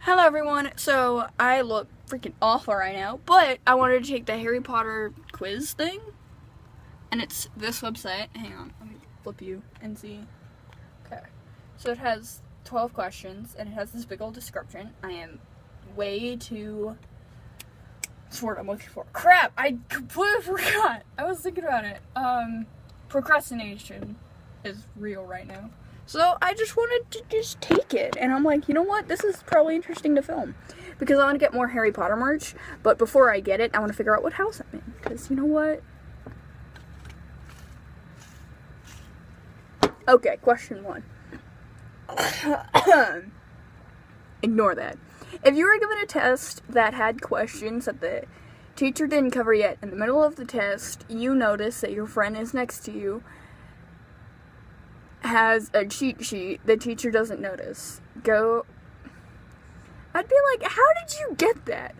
Hello everyone, so I look freaking awful right now, but I wanted to take the Harry Potter quiz thing, and it's this website. Hang on, let me flip you and see. Okay, so it has 12 questions, and it has this big old description. I am way too... That's the word I'm looking for. Crap, I completely forgot. I was thinking about it. Procrastination is real right now. So I just wanted to just take it, and I'm like, you know what, this is probably interesting to film, because I want to get more Harry Potter merch, but before I get it, I want to figure out what house I'm in, because you know what? Okay, question 1. Ignore that. If you were given a test that had questions that the teacher didn't cover yet, in the middle of the test, you notice that your friend is next to you, has a cheat sheet the teacher doesn't notice. I'd be like, how did you get that?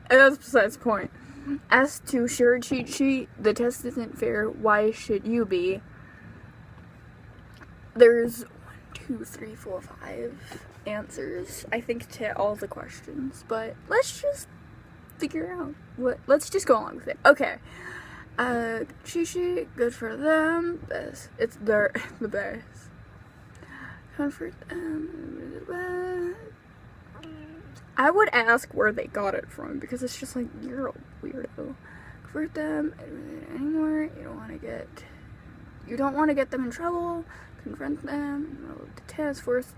And that's besides the point. As to share a cheat sheet, the test isn't fair, why should you be? There's 1, 2, 3, 4, 5 answers, I think, to all the questions, but let's just figure out let's just go along with it. Okay. Cheat sheet, good for them. Best. It's the best. Comfort them. I would ask where they got it from, because it's just like, you're a weirdo. Comfort them anymore. You don't want to get them in trouble. Confront them. The task force.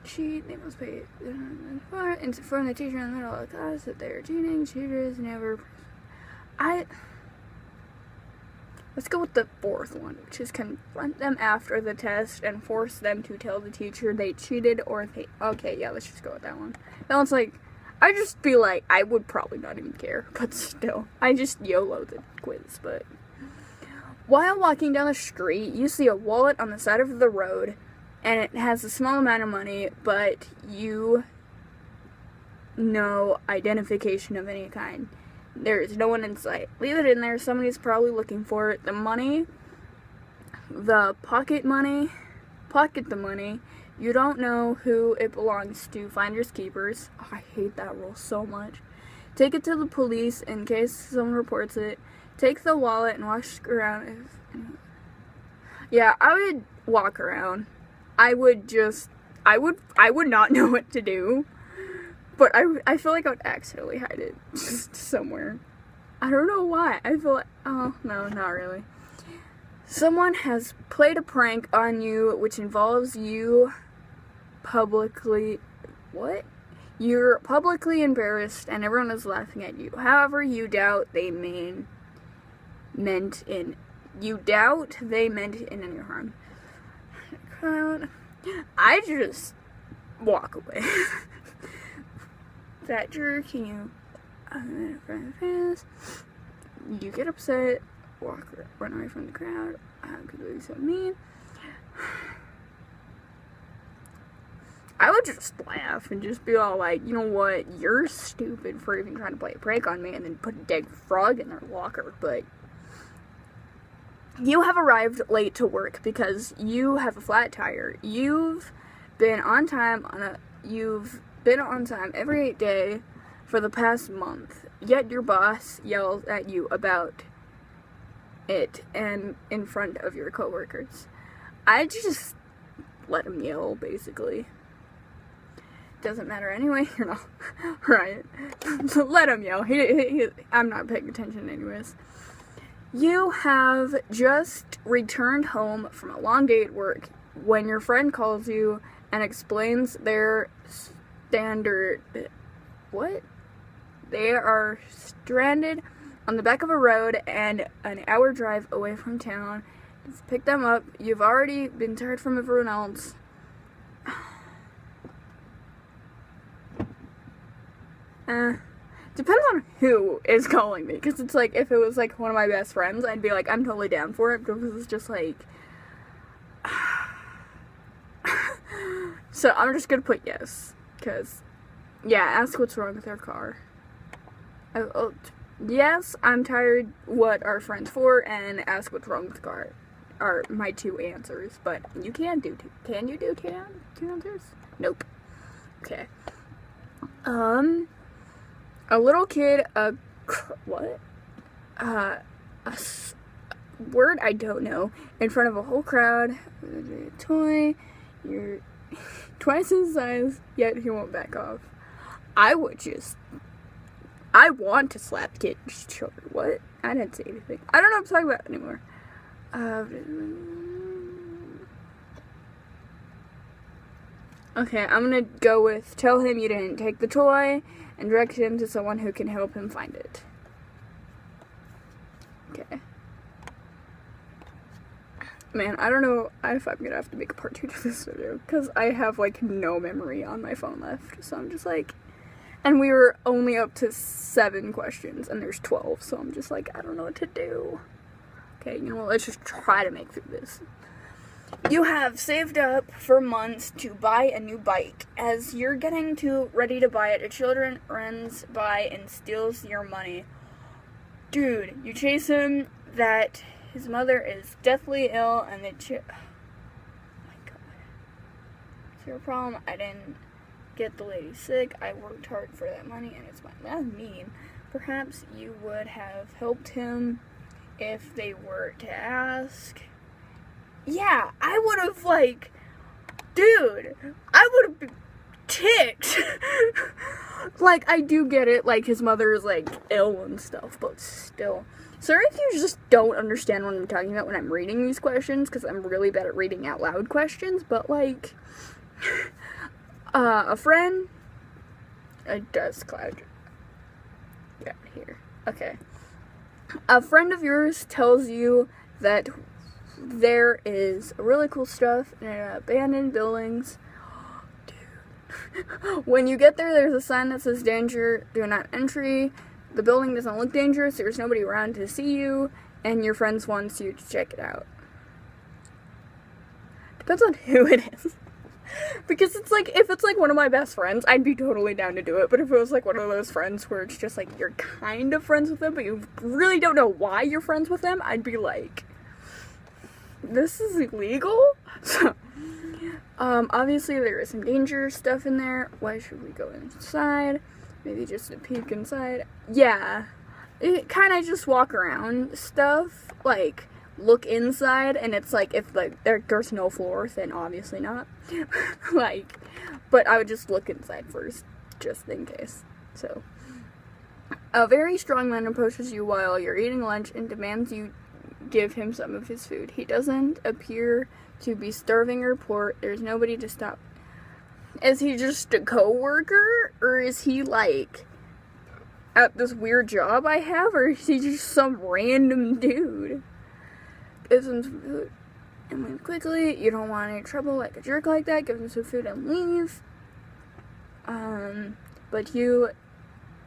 Cheat, they must pay inform the teacher in the middle of the class that they are cheating. Cheaters never. Let's go with the 4th one, which is confront them after the test and force them to tell the teacher they cheated or they... Okay, yeah, let's just go with that one. That one's like, I just feel like I would probably not even care, but still. I just YOLO the quiz, but... While walking down the street, you see a wallet on the side of the road, and it has a small amount of money, but no identification of any kind. There is no one in sight. Leave it in there. Somebody's probably looking for it. The money, pocket the money. You don't know who it belongs to. Finders keepers. Oh, I hate that rule so much. Take it to the police in case someone reports it. Take the wallet and walk around. Yeah, I would walk around. I would not know what to do. But I feel like I would accidentally hide it just somewhere. I don't know why. I feel like... Oh, no, not really. Someone has played a prank on you, which involves you publicly... What? You're publicly embarrassed, and everyone is laughing at you. However, you doubt they meant in any harm. I just walk away. That jerk, you get upset, run away from the crowd. How could you be so mean? I would just laugh and just be all like, you know what, you're stupid for even trying to play a prank on me, and then put a dead frog in their locker. But you have arrived late to work because you have a flat tire. You've been on time every day for the past month, yet your boss yells at you about it and in front of your coworkers. I just let him yell, basically. Doesn't matter anyway, you're not right. Let him yell. I'm not paying attention anyways. You have just returned home from a long day at work when your friend calls you and explains their They are stranded on the back of a road and an hour drive away from town. Just pick them up. You've already been tired from everyone else. Depends on who is calling me, because it's like, if it was like one of my best friends, I'd be like, I'm totally down for it, because it's just like... So I'm just gonna put yes, because, yeah, ask what's wrong with their car. Yes, I'm tired, what are friends for, and ask what's wrong with the car. are my 2 answers, but you can do 2. Can you do 2 answers? Nope. Okay. A little kid, what? Word I don't know, in front of a whole crowd, toy, you're twice his size, yet he won't back off. I want to slap kids' children. What? I didn't say anything. I don't know what I'm talking about anymore. Okay, I'm gonna go with tell him you didn't take the toy and direct him to someone who can help him find it. Okay. Man, I don't know if I'm gonna have to make a part 2 to this video, because I have, like, no memory on my phone left, so I'm just like, and we were only up to 7 questions, and there's 12, so I'm just like, I don't know what to do. Okay, you know what, let's just try to make through this. You have saved up for months to buy a new bike. As you're getting ready to buy it, a children runs by and steals your money. Dude, you chase him that his mother is deathly ill and oh my god. It's your problem. I didn't get the lady sick. I worked hard for that money and it's mine. That's mean. Perhaps you would have helped him if they were to ask. Yeah, I would have, like, dude, I would have been ticked. Like, I do get it, like, his mother is, like, ill and stuff, but still. Sorry if you just don't understand what I'm talking about when I'm reading these questions, because I'm really bad at reading out loud questions, but, like, a friend, a dust cloud, yeah, here, okay. A friend of yours tells you that there is really cool stuff in abandoned buildings. Dude. When you get there, there's a sign that says danger, do not entry. The building doesn't look dangerous, there's nobody around to see you, and your friends wants you to check it out. Depends on who it is. Because it's like, if it's like one of my best friends, I'd be totally down to do it, but if it was like one of those friends where it's just like, you're kind of friends with them, but you really don't know why you're friends with them, I'd be like, this is illegal? So, obviously there is some danger stuff in there. Why should we go inside? Maybe just a peek inside. Yeah, it kind of just walk around stuff, like, look inside, and it's like, if like there's no floor, then obviously not. Like, but I would just look inside first, just in case. So, a very strong man approaches you while you're eating lunch and demands you give him some of his food. He doesn't appear to be starving or poor. There's nobody to stop. Is he just a co-worker? Or is he, like, at this weird job I have? Or is he just some random dude? Gives him some food and leave quickly. You don't want any trouble like a jerk like that. Give him some food and leave. But you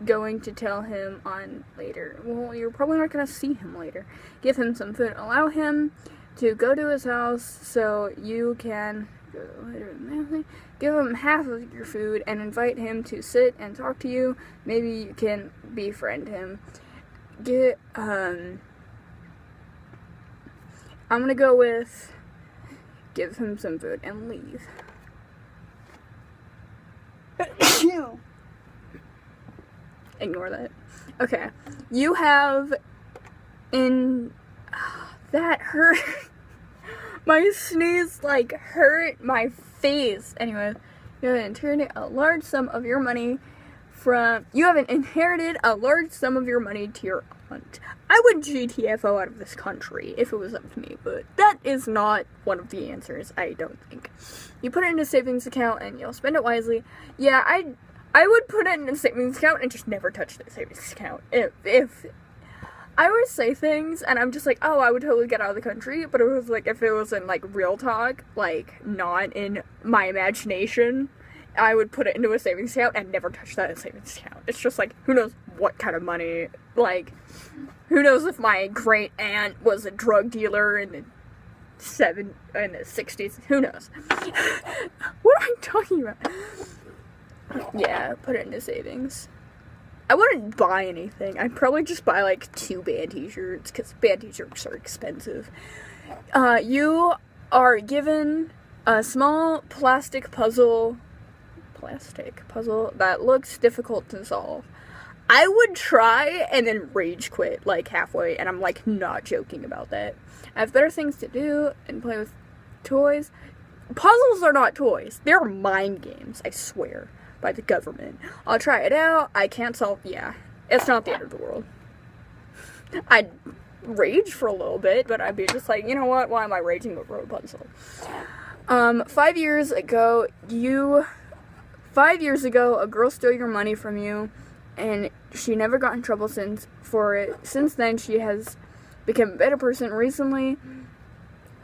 going to tell him on later. Well, you're probably not going to see him later. Give him some food. Allow him to go to his house so you can go later in the evening. Give him half of your food and invite him to sit and talk to you. Maybe you can befriend him. I'm gonna go with give him some food and leave. Ignore that. Okay. You have that hurt. My sneeze, like, hurt my face. Anyway, you have inherited a large sum of your money to your aunt. I would GTFO out of this country if it was up to me, but that is not one of the answers, I don't think. You put it in a savings account and you'll spend it wisely. Yeah, I would put it in a savings account and just never touch the savings account. If I always say things and I'm just like, oh, I would totally get out of the country, but it was like, if it was in, like, real talk, like, not in my imagination, I would put it into a savings account and never touch that savings account. It's just like, who knows what kind of money, like, who knows if my great aunt was a drug dealer in the 60s, who knows. What am I talking about? Yeah, put it into savings. I wouldn't buy anything. I'd probably just buy, like, 2 band t-shirts, because band t-shirts are expensive. You are given a small plastic puzzle that looks difficult to solve. I would try and then rage quit like halfway, and I'm like not joking about that. I have better things to do and play with toys. Puzzles are not toys. They're mind games, I swear, by the government. I'll try it out. I can't solve, yeah. It's not the end of the world. I'd rage for a little bit, but I'd be just like, you know what? Why am I raging over a puzzle? 5 years ago, a girl stole your money from you, and she never got in trouble for it. Since then, she has become a better person. Recently,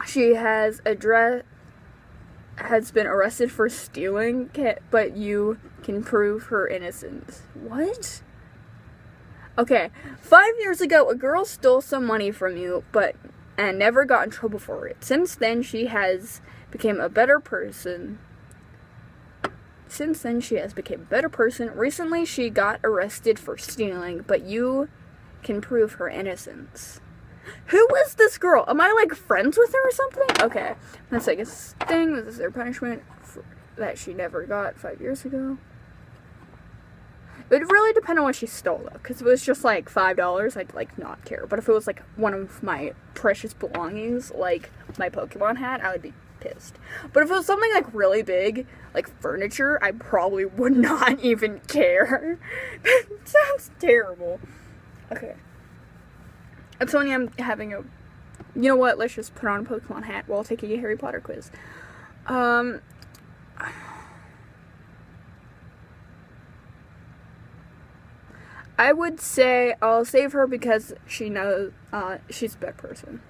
she has been arrested for stealing, but you can prove her innocence. What? Okay, 5 years ago, a girl stole some money from you, and never got in trouble for it. Since then, she has become a better person. Recently, she got arrested for stealing, but you can prove her innocence. Who was this girl? Am I, like, friends with her or something? Okay, that's like a thing. This is their punishment that she never got 5 years ago. It would really depend on what she stole, though, because if it was just, like, $5, I'd, like, not care. But if it was, like, one of my precious belongings, like my Pokemon hat, I would be pissed. But if it was something, like, really big, like furniture, I probably would not even care. That sounds terrible. Okay. It's only I'm having a... You know what? Let's just put on a Pokemon hat while taking a Harry Potter quiz. I would say I'll save her because she knows she's a better person.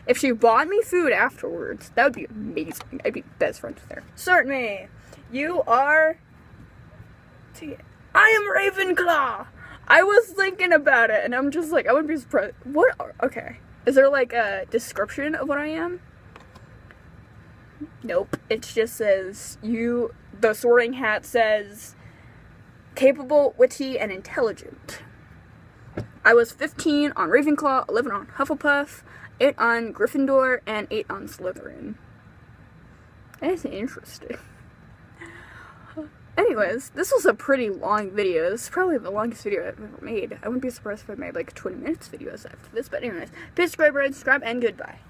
If she bought me food afterwards, that would be amazing. I'd be best friends with her. Start me. You are... I am Ravenclaw! I was thinking about it, and I'm just like, I wouldn't be surprised. What? Okay. Is there, like, a description of what I am? Nope. It just says, the Sorting Hat says, capable, witty, and intelligent. I was 15 on Ravenclaw, 11 on Hufflepuff, 8 on Gryffindor, and 8 on Slytherin. That's interesting. Anyways, this was a pretty long video. This is probably the longest video I've ever made. I wouldn't be surprised if I made like 20 minutes videos after this, but anyways, please subscribe, and goodbye.